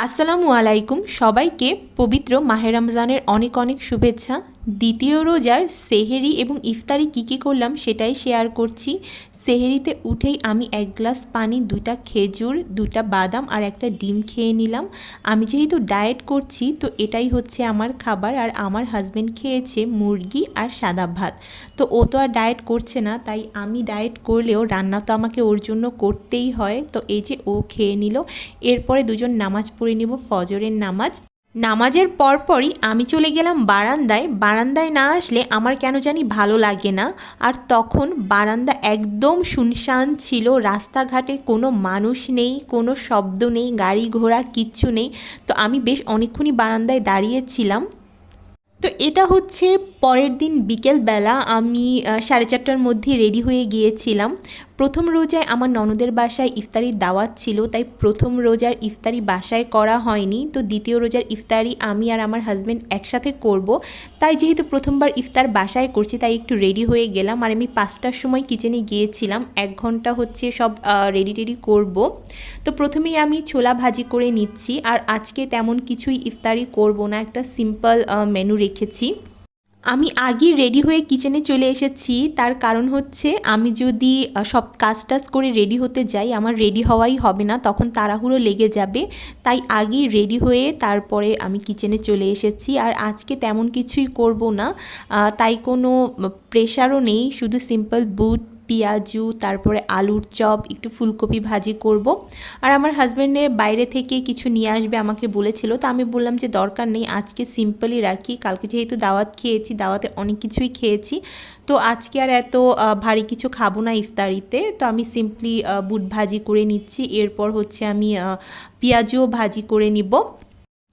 আসসালামু আলাইকুম সবাইকে পবিত্র মাহে রমজানের অনেক অনেক শুভেচ্ছা। দ্বিতীয় রোজার সেহেরি এবং ইফতারি কী করলাম সেটাই শেয়ার করছি। সেহেরিতে উঠেই আমি 1 গ্লাস পানি, 2টা খেজুর, 2টা বাদাম আর একটা ডিম খেয়ে নিলাম। আমি যেহেতু ডায়েট করছি তো এটাই হচ্ছে আমার খাবার। আর আমার হাজব্যান্ড খেয়েছে মুরগি আর সাদা ভাত। তো ও তো আর ডায়েট করছে না, তাই আমি ডায়েট করলেও রান্না তো আমাকে ওর জন্য করতেই হয়। তো এই যে ও খেয়ে নিল। এরপরে দুজন নামাজ পড়ে নিব, ফজরের নামাজ। নামাজের পরপরই আমি চলে গেলাম বারান্দায় না আসলে আমার কেন জানি ভালো লাগে না। আর তখন বারান্দা একদম শুনশান ছিল, রাস্তাঘাটে কোনো মানুষ নেই, কোনো শব্দ নেই, গাড়ি ঘোড়া কিচ্ছু নেই। তো আমি বেশ অনেকক্ষণই বারান্দায় দাঁড়িয়েছিলাম। তো এটা হচ্ছে পরের দিন বিকেলবেলা। আমি 4:30টার মধ্যে রেডি হয়ে গিয়েছিলাম। প্রথম রোজায় আমার ননদের বাসায় ইফতারির দাওয়াত ছিল, তাই প্রথম রোজার ইফতারি বাসায় করা হয়নি। তো দ্বিতীয় রোজার ইফতারি আমি আর আমার হাজব্যান্ড একসাথে করব। তাই যেহেতু প্রথমবার ইফতার বাসায় করছি তাই একটু রেডি হয়ে গেলাম। আর আমি 5টার সময় কিচেনে গিয়েছিলাম, 1 ঘন্টা হচ্ছে সব রেডি করব। তো প্রথমেই আমি ছোলা ভাজি করে নিচ্ছি। আর আজকে তেমন কিছুই ইফতারি করব না, একটা সিম্পল মেনু রেখেছি। আমি আগেই রেডি হয়ে কিচেনে চলে এসেছি, তার কারণ হচ্ছে আমি যদি সব কাজ করে রেডি হতে যাই আমার রেডি হওয়াই হবে না, তখন তাড়াহুড়ো লেগে যাবে। তাই আগেই রেডি হয়ে তারপরে আমি কিচেনে চলে এসেছি। আর আজকে তেমন কিছুই করব না, তাই কোনো প্রেশারও নেই, শুধু সিম্পল বুট, পেঁয়াজু, তারপরে আলুর চপ, একটু ফুলকপি ভাজি করব। আর আমার হাজব্যান্ডে বাইরে থেকে কিছু নিয়ে আসবে আমাকে বলেছিল, তো আমি বললাম যে দরকার নেই, আজকে সিম্পলই রাখি। কালকে যেহেতু দাওয়াত খেয়েছি, দাওয়াতে অনেক কিছুই খেয়েছি, তো আজকে আর এত ভারী কিছু খাবো না ইফতারিতে। তো আমি সিম্পলি বুট ভাজি করে নিচ্ছি। এরপর হচ্ছে আমি পেঁয়াজুও ভাজি করে নিব।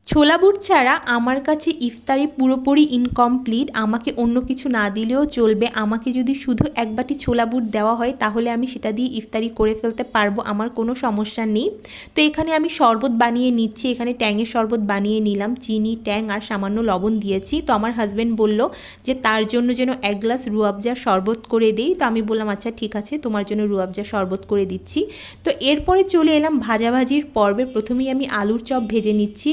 ছোলা বুট ছাড়া আমার কাছে ইফতারি পুরোপুরি ইনকমপ্লিট। আমাকে অন্য কিছু না দিলেও চলবে, আমাকে যদি শুধু 1 বাটি ছোলা বুট দেওয়া হয় তাহলে আমি সেটা দিয়ে ইফতারি করে ফেলতে পারবো, আমার কোনো সমস্যা নেই। তো এখানে আমি শরবত বানিয়ে নিচ্ছি। এখানে ট্যাঙের শরবত বানিয়ে নিলাম, চিনি, ট্যাং আর সামান্য লবণ দিয়েছি। তো আমার হাজব্যান্ড বলল যে তার জন্য যেন 1 গ্লাস রুয়াবজার শরবত করে দিই। তো আমি বললাম আচ্ছা ঠিক আছে, তোমার জন্য রুয়াবজার শরবত করে দিচ্ছি। তো এরপরে চলে এলাম ভাজাভাজির পর্বে। প্রথমেই আমি আলুর চপ ভেজে নিচ্ছি,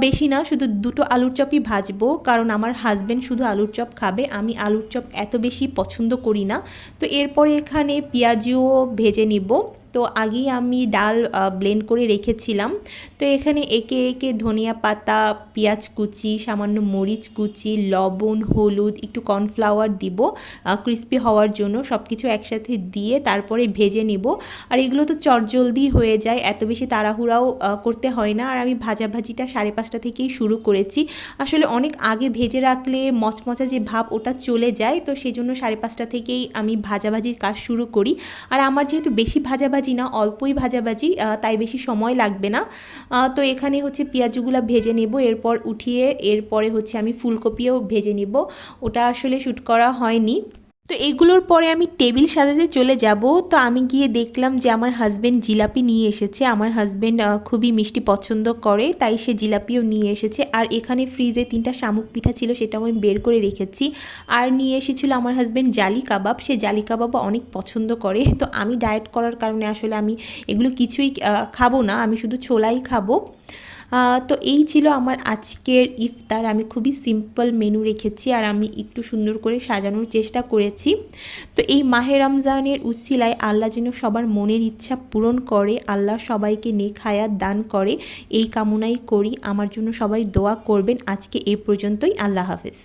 বেশি না, শুধু 2টো আলুর চপই ভাজবো, কারণ আমার হাজব্যান্ড শুধু আলুর চপ খাবে, আমি আলুর চপ এত বেশি পছন্দ করি না। তো এরপরে এখানে পেঁয়াজও ভেজে নিব। তো আগেই আমি ডাল ব্লেন্ড করে রেখেছিলাম। তো এখানে একে একে ধনিয়া পাতা, পেঁয়াজ কুচি, সামান্য মরিচ কুচি, লবণ, হলুদ, একটু কর্নফ্লাওয়ার দিব ক্রিস্পি হওয়ার জন্য। সব কিছু একসাথে দিয়ে তারপরে ভেজে নিব। আর এগুলো তো চটজলদি হয়ে যায়, এত বেশি তাড়াহুড়াও করতে হয় না। আর আমি ভাজাভাজিটা 5:30টা থেকেই শুরু করেছি। আসলে অনেক আগে ভেজে রাখলে মচমচা যে ভাব ওটা চলে যায়, তো সেই জন্য 5:30টা থেকেই আমি ভাজাভাজির কাজ শুরু করি। আর আমার যেহেতু বেশি ভাজাভাজি না, অল্পই ভাজাভাজি, তাই বেশি সময় লাগবে না। তো এখানে হচ্ছে পেঁয়াজগুলো ভেজে নেব, এরপর উঠিয়ে এরপরে হচ্ছে আমি ফুলকপিও ভেজে নিব, ওটা আসলে শ্যুট করা হয়নি। তো এগুলোর পরে আমি টেবিল সাজাতে চলে যাব। তো আমি গিয়ে দেখলাম যে আমার হাজব্যান্ড জিলাপি নিয়ে এসেছে। আমার হাজব্যান্ড খুবই মিষ্টি পছন্দ করে, তাই সে জিলাপিও নিয়ে এসেছে। আর এখানে ফ্রিজে 3টা শামুক পিঠা ছিল, সেটাও আমি বের করে রেখেছি। আর নিয়ে এসেছিল আমার হাজব্যান্ড জালি কাবাব, সে জালি কাবাবও অনেক পছন্দ করে। তো আমি ডায়েট করার কারণে আসলে আমি এগুলো কিছুই খাবো না, আমি শুধু ছোলাই খাবো। তো এই ছিল আমার আজকের ইফতার। আমি খুবই সিম্পল মেনু রেখেছি আর আমি একটু সুন্দর করে সাজানোর চেষ্টা করেছি। তো এই মাহে রমজানের উসিলায় আল্লাহ যেন সবার মনের ইচ্ছা পূরণ করে, আল্লাহ সবাইকে নেক হায়াত দান করে, এই কামনাই করি। আমার জন্য সবাই দোয়া করবেন। আজকে এই পর্যন্তই, আল্লাহ হাফেজ।